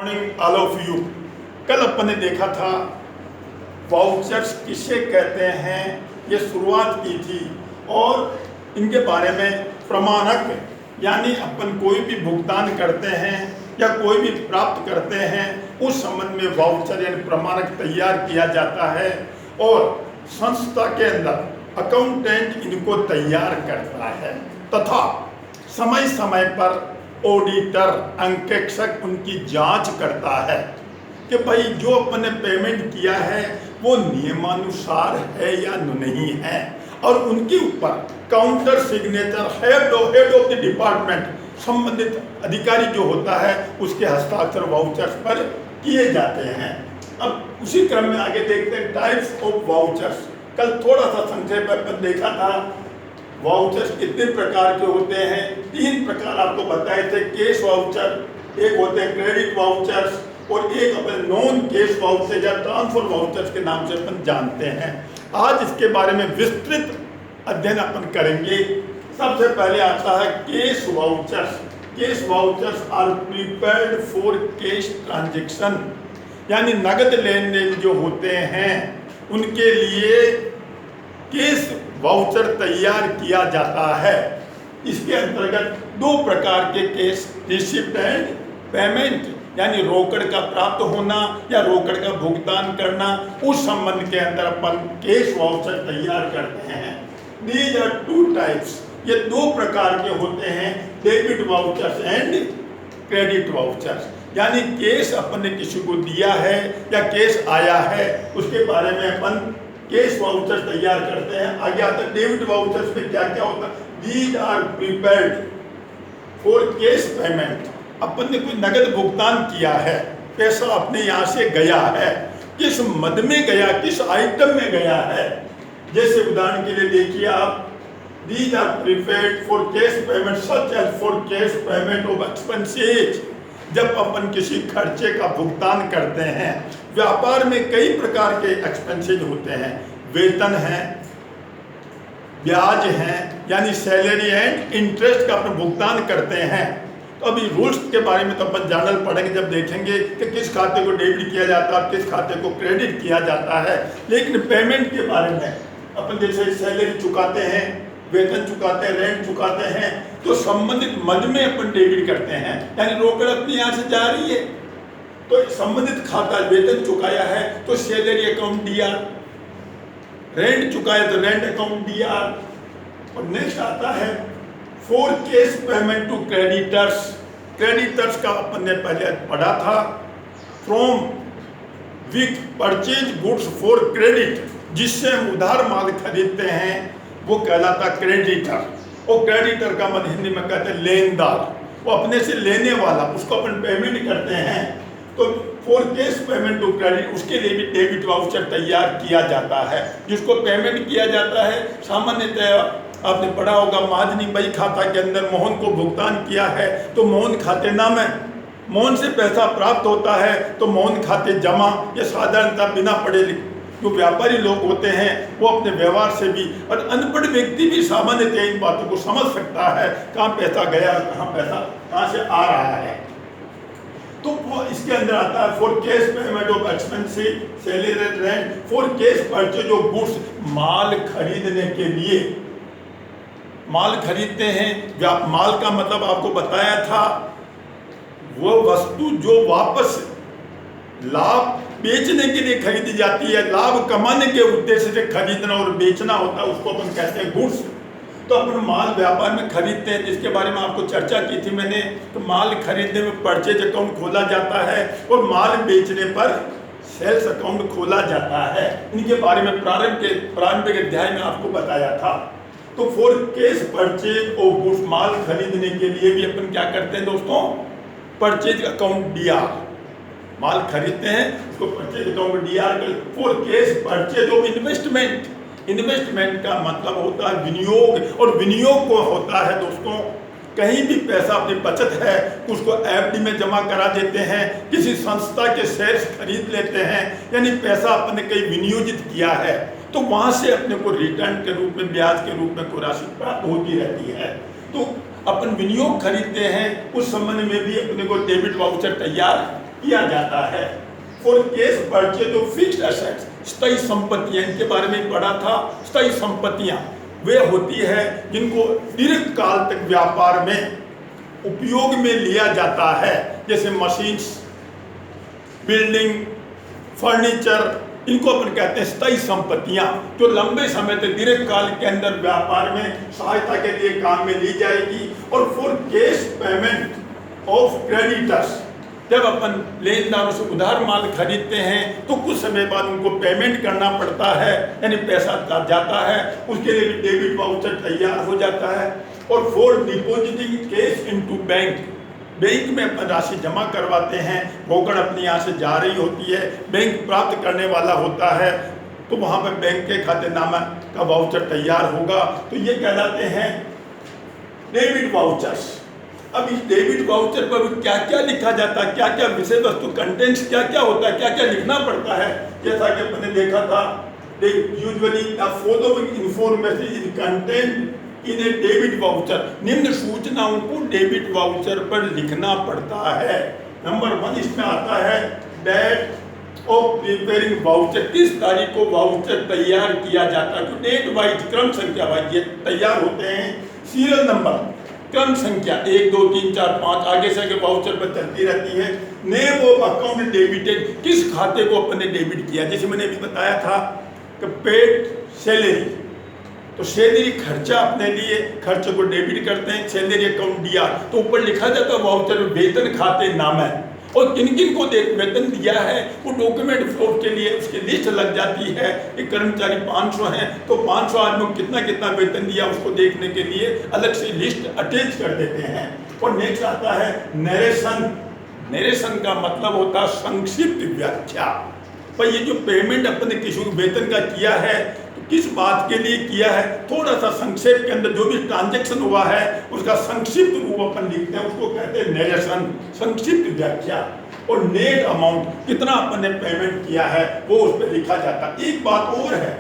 Morning all of you. कल अपन ने देखा था वाउचर्स किसे कहते हैं, ये शुरुआत की थी और इनके बारे में प्रमाणक यानी अपन कोई भी भुगतान करते हैं या कोई भी प्राप्त करते हैं उस संबंध में वाउचर यानी प्रमाणक तैयार किया जाता है और संस्था के अंदर अकाउंटेंट इनको तैयार करता है तथा समय समय पर ऑडिटर अंकेक्षक उनकी जांच करता है कि भाई जो अपन ने पेमेंट किया है वो नियमानुसार है या नहीं है और उनके ऊपर counter signature head of the department संबंधित अधिकारी जो होता है उसके हस्ताक्षर वाउचर्स पर किए जाते हैं। अब उसी क्रम में आगे देखते हैं टाइप्स ऑफ वाउचर्स। कल थोड़ा सा संक्षेप में देखा था वाउचर्स कितने प्रकार के होते हैं। 3 प्रकार आपको बताए थे, कैश वाउचर, एक होते हैं क्रेडिट वाउचर्स और एक अपन नॉन कैश वाउचर या ट्रांसफर वाउचर्स के नाम से अपन जानते हैं। आज इसके बारे में विस्तृत अध्ययन अपन करेंगे। सबसे पहले आता है cash vouchers. Cash vouchers are prepared for cash transaction, यानी नगद लेन देन जो होते हैं उनके लिए कैश वाउचर तैयार किया जाता है। इसके अंतर्गत 2 प्रकार के कैश, रिसिप्ट एंड पेमेंट, यानी रोकड़ का प्राप्त होना या रोकड़ का भुगतान करना, उस संबंध के अंदर अपन कैश वाउचर तैयार करते हैं। दीज आर 2 टाइप्स, ये 2 प्रकार के होते हैं, debit vouchers and credit vouchers. यानी कैश अपन ने किसी को दिया है या कैश आया है उसके बारे में अपन कैश वाउचर तैयार करते हैं। आगे आता है डेबिट वाउचर्स में क्या क्या होता है। These are prepared for cash payment, अपन ने कोई नगद भुगतान किया है, पैसा अपने यहाँ से गया है, किस मद में गया, किस आइटम में गया है। जैसे उदाहरण के लिए देखिए आप, these are prepared for cash payment such as for cash payment of expenses. जब अपन किसी खर्चे का भुगतान करते हैं, व्यापार में कई प्रकार के एक्सपेंसेज होते हैं, वेतन है, ब्याज है, यानी सैलरी एंड इंटरेस्ट का अपन भुगतान करते हैं। तो अभी रूल्स के बारे में तो अपन जानल पड़ेंगे जब देखेंगे कि किस खाते को डेबिट किया जाता है, किस खाते को क्रेडिट किया जाता है। लेकिन पेमेंट के बारे में अपन जैसे सैलरी चुकाते हैं, वेतन चुकाते हैं, रेंट चुकाते हैं, तो संबंधित मद में अपन डेबिट करते हैं, यानी रोकड़ अपनी यहाँ से जा रही है तो संबंधित खाता, वेतन चुकाया है तो सैलरी अकाउंट डीआर, रेंट चुकाया तो रेंट अकाउंट डीआर। और नेक्स्ट आता है for cash payment to creditors. Creditors का अपन ने पहले पढ़ा था, from which purchase goods for credit, जिससे हम उधार माल खरीदते हैं वो कहलाता क्रेडिटर। और क्रेडिटर का मतलब हिंदी में कहते हैं लेनदार, वो अपने से लेने वाला, उसको अपन पेमेंट करते हैं। तो for cash payment to credit, उसके लिए भी डेबिट वाउचर तैयार किया जाता है। जिसको पेमेंट किया जाता है, सामान्यतः आपने पढ़ा होगा महाजनी बही खाता के अंदर मोहन को भुगतान किया है तो मोहन खाते नाम है, मोहन से पैसा प्राप्त होता है तो मोहन खाते जमा। या साधारणतः बिना पढ़े लिखे जो व्यापारी लोग होते हैं वो अपने व्यवहार से भी, और अनपढ़ व्यक्ति भी सामान्यतः इन बातों को समझ सकता है कहाँ पैसा गया, कहाँ से आ रहा है। तो वो इसके अंदर आता है for cash payment of expenses, salary, rent, for cash purchase of goods, माल खरीदने के लिए। माल खरीदते हैं, माल का मतलब आपको बताया था वो वस्तु जो वापस लाभ बेचने के लिए खरीदी जाती है, लाभ कमाने के उद्देश्य से खरीदना और बेचना होता है, उसको अपन कहते हैं गुड्स। तो अपन माल व्यापार में खरीदते हैं, जिसके बारे में आपको चर्चा की थी मैंने। तो माल खरीदने में परचेज अकाउंट खोला जाता है और माल बेचने पर सेल्स अकाउंट खोला जाता है। इनके बारे में प्रारंभिक अध्याय में आपको बताया था। तो for cash purchase of goods, माल खरीदने के लिए भी अपन क्या करते हैं दोस्तों, परचेज अकाउंट डीआर, माल खरीदते हैं उसको परचेज अकाउंट डीआर कर। For cash purchase of investment, investment का मतलब होता है विनियोग, और विनियोग को होता है दोस्तों कहीं भी पैसा अपनी बचत है उसको एफडी में जमा करा देते हैं, किसी संस्था के शेयर्स खरीद लेते हैं, यानी पैसा अपने कहीं विनियोजित किया है तो वहाँ से अपने को रिटर्न के रूप में, ब्याज के रूप में कोई राशि प्राप्त होती रहती है। तो अपन विनियोग खरीदते हैं, उस संबंध में भी अपने को डेबिट वाउचर तैयार किया जाता है। For case purchase of fixed assets, स्थायी संपत्तियां, इनके बारे में पढ़ा था। स्थायी संपत्तियां वे होती है जिनको दीर्घ काल तक व्यापार में उपयोग में लिया जाता है, जैसे मशीन्स, बिल्डिंग, फर्नीचर, इनको अपन कहते हैं स्थायी संपत्तियां, जो लंबे समय तक दीर्घ काल के अंदर व्यापार में सहायता के लिए काम में ली जाएगी। और for cash payment of creditors, जब अपन लेनदारों से उधार माल खरीदते हैं तो कुछ समय बाद उनको पेमेंट करना पड़ता है, यानी पैसा जाता है, उसके लिए भी डेबिट वाउचर तैयार हो जाता है। और for depositing cash into bank, bank में अपन राशि जमा करवाते हैं, रोकड़ अपनी यहाँ से जा रही होती है, बैंक प्राप्त करने वाला होता है, तो वहाँ पर बैंक के खाते नामा का वाउचर तैयार होगा, तो ये कहलाते हैं डेबिट वाउचर्स। अब इस डेबिट वाउचर पर क्या क्या लिखा जाता है, क्या क्या विषय वस्तु कंटेंट्स क्या क्या होता है, क्या क्या लिखना पड़ता है, जैसा कि अपने देखा था, usually the following information is content in A debit voucher, निम्न सूचनाओं को डेबिट वाउचर पर लिखना पड़ता है। नंबर 1 इसमें आता है डेट ऑफ प्रिपेयरिंग वाउचर, किस तारीख को वाउचर तैयार किया जाता है, तो डेट वाइज क्रम संख्या वाइज ये तैयार होते हैं। सीरियल नंबर, क्रम संख्या 1 2 3 4 5 आगे से आगे वाउचर पर चलती रहती है। नेम ऑफ अकाउंट डेबिटेड, किस खाते को अपन ने डेबिट किया, जैसे मैंने अभी बताया था कि पेड सैलरी, तो सैलरी खर्चा अपने लिए खर्च को डेबिट करते हैं, सैलरी अकाउंट दिया तो ऊपर लिखा जाता है वाउचर वेतन खाते नाम है, और किन किन को वेतन दिया है वो डॉक्यूमेंट फ्लोट के लिए उसकी लिस्ट लग जाती है। एक कर्मचारी 500 हैं तो 500 आदमी को कितना कितना वेतन दिया उसको देखने के लिए अलग से लिस्ट अटैच कर देते हैं। और नेक्स्ट आता है नरेशन, नरेशन का मतलब होता है संक्षिप्त व्याख्या, पर ये जो पेमेंट अपने किसी को वेतन का किया है तो किस बात के लिए किया है, थोड़ा सा संक्षेप के अंदर जो भी ट्रांजैक्शन हुआ है उसका संक्षिप्त रूप अपन लिखते हैं, उसको कहते हैं नरेशन, संक्षिप्त व्याख्या। और नेट अमाउंट, कितना अपन ने पेमेंट किया है वो उस पर लिखा जाता है। एक बात और है,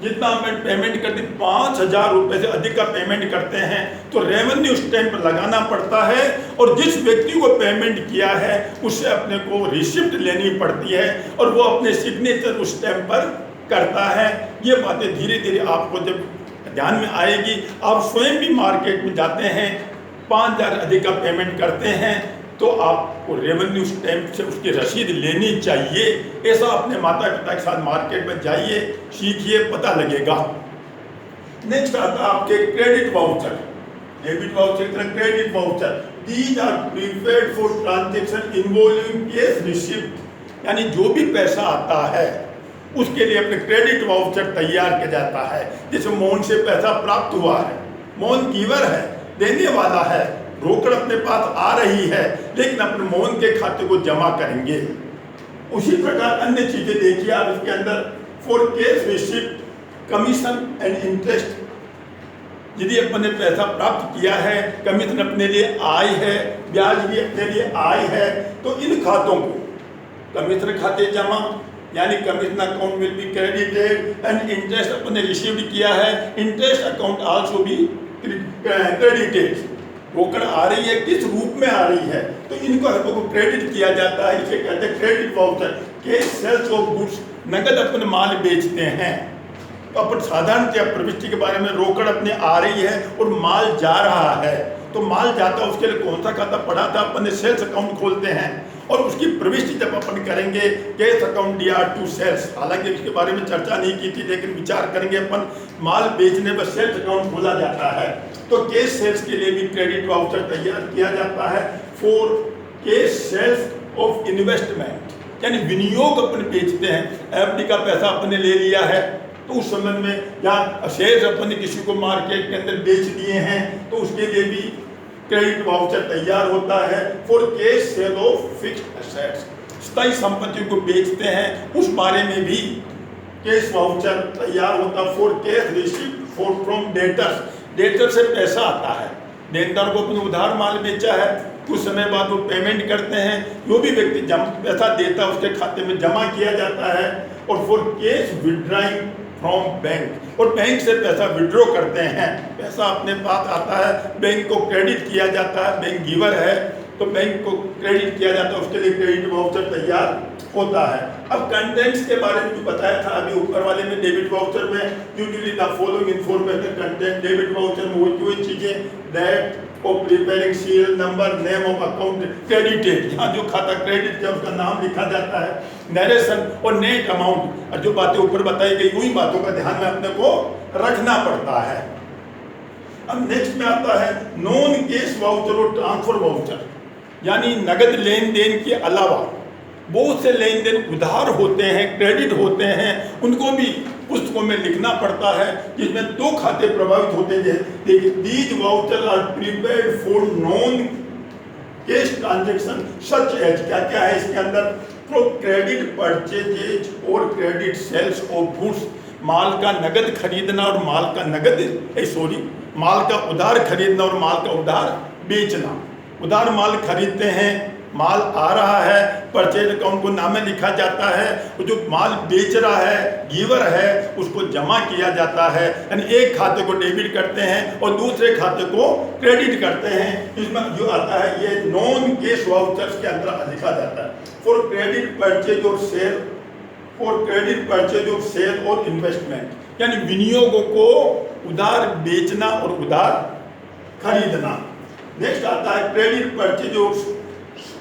जितना अपन पेमेंट करते 5,000 रुपये से अधिक का पेमेंट करते हैं तो रेवेन्यू स्टैंप लगाना पड़ता है, और जिस व्यक्ति को पेमेंट किया है उससे अपने को रिसिप्ट लेनी पड़ती है और वो अपने सिग्नेचर उस स्टैंप पर करता है। ये बातें धीरे धीरे आपको जब ध्यान में आएगी, आप स्वयं भी मार्केट में जाते हैं 5,000 अधिक का पेमेंट करते हैं तो आपको रेवेन्यू स्टैंप से उसकी रसीद लेनी चाहिए। ऐसा अपने माता पिता के साथ मार्केट में जाइए, सीखिए, पता लगेगा। नेक्स्ट आता है आपके क्रेडिट वाउचर, डेबिट वाउचर की तरह credit voucher, these are prepaid for transaction involving cash receipt, यानी जो भी पैसा आता है उसके लिए अपने क्रेडिट वाउचर तैयार किया जाता है। जैसे मोहन से पैसा प्राप्त हुआ है, मोहन गिवर है, देने वाला है, रोकड़ अपने पास आ रही है लेकिन अपने मोहन के खाते को जमा करेंगे। उसी प्रकार अन्य चीजें देखिए आप इसके अंदर, for cash receipt commission and interest, यदि अपन ने पैसा प्राप्त किया है, कमीशन अपने लिए आय है, ब्याज भी अपने लिए आय है, तो इन खातों को कमीशन खाते जमा, यानी commission account will be credited and interest अपन ने रिसीव्ड किया है, interest account also be credited. रोकड़ आ रही है, किस रूप में आ रही है, तो इनको हमको क्रेडिट किया जाता है, इसे कहते हैं credit voucher. Cash sales of goods, नगद अपन माल बेचते हैं तो अपन साधारणतः प्रविष्टि के बारे में, रोकड़ अपने आ रही है और माल जा रहा है, तो माल जाता है उसके लिए कौन सा खाता पढ़ा था अपन ने, सेल्स अकाउंट खोलते हैं और उसकी प्रविष्टि जब अपन करेंगे cash account DR to sales, हालांकि इसके बारे में चर्चा नहीं की थी लेकिन विचार करेंगे अपन, माल बेचने पर सेल्स अकाउंट खोला जाता है, तो कैश सेल्स के लिए भी क्रेडिट वाउचर तैयार किया जाता है। For cash sales of investment, यानी विनियोग अपन बेचते हैं, एफडी का पैसा अपने ले लिया है तो उस समय में या शेयर अपन ने किसी को मार्केट के अंदर बेच दिए हैं तो उसके लिए भी क्रेडिट वाउचर तैयार होता है। For cash cell of fixed assets, स्थायी संपत्तियों को बेचते हैं उस बारे में भी कैश वाउचर तैयार होता है। For cash received for from debtors, debtor से पैसा आता है, देनदार को अपने उधार माल बेचा है, कुछ समय बाद वो पेमेंट करते हैं, जो भी व्यक्ति पैसा देता है उसके खाते में जमा किया जाता है। और for cash withdrawing from bank, और बैंक से पैसा विड्रॉ करते हैं, पैसा अपने पास आता है, बैंक को क्रेडिट किया जाता है, बैंक गिवर है, तो बैंक को क्रेडिट किया जाता है, उसके लिए क्रेडिट वाउचर तैयार होता है। अब कंटेंट्स के बारे में जो बताया था अभी ऊपर वाले में, डेबिट वाउचर में usually the following information content, debit voucher में वो चीजें that of preparing serial number, name of account credited, यहाँ जो खाता क्रेडिट किया उसका नाम लिखा जाता है, नरेशन और नेट अमाउंट, और जो बातें ऊपर बताई गई वही बातों का ध्यान में अपने को रखना पड़ता है। अब नेक्स्ट में आता है नॉन कैश वाउचर और ट्रांसफर वाउचर, यानी नगद लेन देन के अलावा बहुत से लेन देन उधार होते हैं, क्रेडिट होते हैं, उनको भी पुस्तकों में लिखना पड़ता है, जिसमें दो खाते प्रभावित होते हैं। देखिए, these voucher are prepared for non cash transaction such as, क्या क्या है इसके अंदर, फॉर क्रेडिट परचेजेज और क्रेडिट सेल्स ऑफ गुड्स, माल का नगद खरीदना और माल का माल का उधार खरीदना और माल का उधार बेचना। उधार माल खरीदते हैं, माल आ रहा है, परचेज अकाउंट को नाम में लिखा जाता है, वो जो माल बेच रहा है, गिवर है, उसको जमा किया जाता है, यानी एक खाते को डेबिट करते हैं और दूसरे खाते को क्रेडिट करते हैं। इसमें जो आता है ये नॉन कैश वाउचर्स के अंदर लिखा जाता है, फॉर क्रेडिट परचेज और सेल, फॉर क्रेडिट परचेज और सेल और इन्वेस्टमेंट, यानी विनियोगों को उधार बेचना और उधार खरीदना। नेक्स्ट आता है क्रेडिट परचेज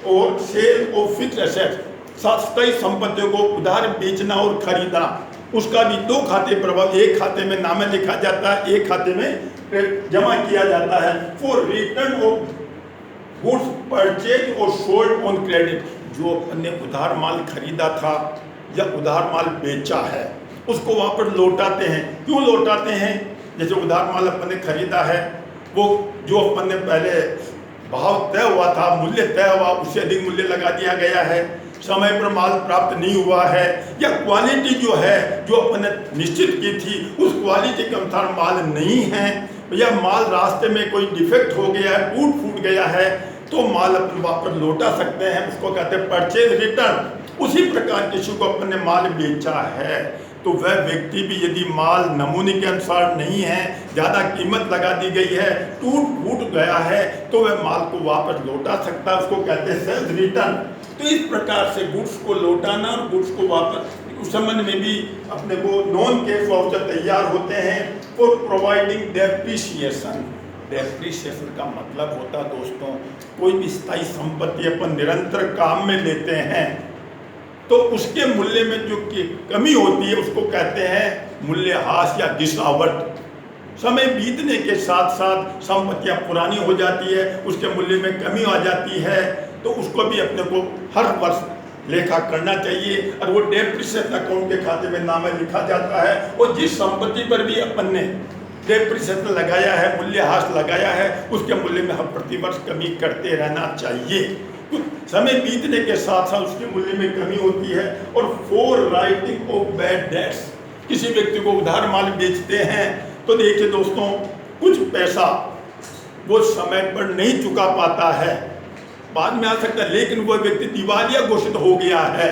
और सेल ऑफ फिक्स्ड एसेट, स्थायी संपत्तियों को उधार बेचना और खरीदना, उसका भी दो खाते प्रभाव, एक खाते में नाम लिखा जाता है, एक खाते में जमा किया जाता है। For return of goods purchase और सोल्ड ऑन क्रेडिट, जो अपने उधार माल खरीदा था या उधार माल बेचा है उसको वापस लौटाते हैं। क्यों लौटाते हैं? जैसे उधार माल अपन ने खरीदा है, वो जो अपन ने पहले भाव तय हुआ था, मूल्य तय हुआ, उससे अधिक मूल्य लगा दिया गया है, समय पर माल प्राप्त नहीं हुआ है, या क्वालिटी जो है जो अपन ने निश्चित की थी उस क्वालिटी के अनुसार माल नहीं है, या माल रास्ते में कोई डिफेक्ट हो गया है, टूट फूट गया है, तो माल अपन वापस लौटा सकते हैं, उसको कहते हैं परचेज रिटर्न। उसी प्रकार किसी को अपन ने माल बेचा है तो वह व्यक्ति भी यदि माल नमूने के अनुसार नहीं है, ज़्यादा कीमत लगा दी गई है, टूट फूट गया है, तो वह माल को वापस लौटा सकता है, उसको कहते हैं सेल्स रिटर्न। तो इस प्रकार से गुड्स को लौटाना और गुड्स को वापस, उस संबंध में भी अपने को नॉन कैश वाउचर तैयार होते हैं फॉर प्रोवाइडिंग डेप्रिसिएशन। डेप्रिसिएशन का मतलब होता है दोस्तों, कोई भी स्थायी संपत्ति अपन निरंतर काम में लेते हैं तो उसके मूल्य में जो कमी होती है उसको कहते हैं मूल्यह्रास या गिरावट। समय बीतने के साथ साथ संपत्तियां पुरानी हो जाती है, उसके मूल्य में कमी आ जाती है, तो उसको भी अपने को हर वर्ष लेखा करना चाहिए और वो डेप्रिसिएशन अकाउंट के खाते में नाम लिखा जाता है। और जिस संपत्ति पर भी अपन ने डेप्रिसिएशन लगाया है, मूल्यह्रास लगाया है, उसके मूल्य में हम प्रतिवर्ष कमी करते रहना चाहिए। तो समय बीतने के साथ साथ उसके मूल्य में कमी होती है। और for writing of bad debts, किसी व्यक्ति को उधार माल बेचते हैं तो देखिए दोस्तों, कुछ पैसा वो समय पर नहीं चुका पाता है, बाद में आ सकता है, लेकिन वो व्यक्ति दिवालिया घोषित हो गया है,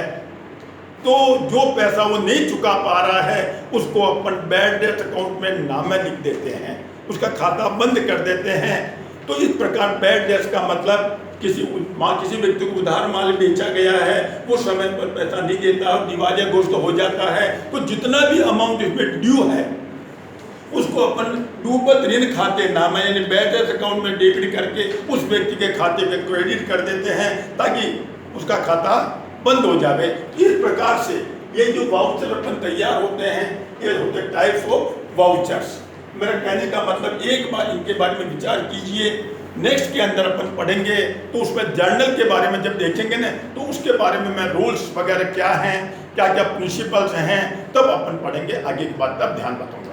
तो जो पैसा वो नहीं चुका पा रहा है उसको अपन बैड डेट अकाउंट में नाम लिख देते हैं, उसका खाता बंद कर देते हैं। तो इस प्रकार बैड डेट्स का मतलब किसी व्यक्ति को उधार माल बेचा गया है, वो समय पर पैसा नहीं देता और दिवालिया घोषित हो जाता है, तो जितना भी अमाउंट इसमें ड्यू है उसको अपन डूबत ऋण खाते नाम यानी बैड डेट अकाउंट में डेबिट करके उस व्यक्ति के खाते में क्रेडिट कर देते हैं ताकि उसका खाता बंद हो जाए। इस प्रकार से ये जो वाउचर अपन तैयार होते हैं ये होते हैं टाइप्स ऑफ वाउचर्स। मेरा कहने का मतलब एक बार इनके बारे में विचार कीजिए, नेक्स्ट के अंदर अपन पढ़ेंगे तो उसमें जर्नल के बारे में जब देखेंगे ना तो उसके बारे में मैं रूल्स वगैरह क्या हैं, क्या क्या प्रिंसिपल्स हैं, तब अपन पढ़ेंगे आगे की बात, तब ध्यान बताऊंगा।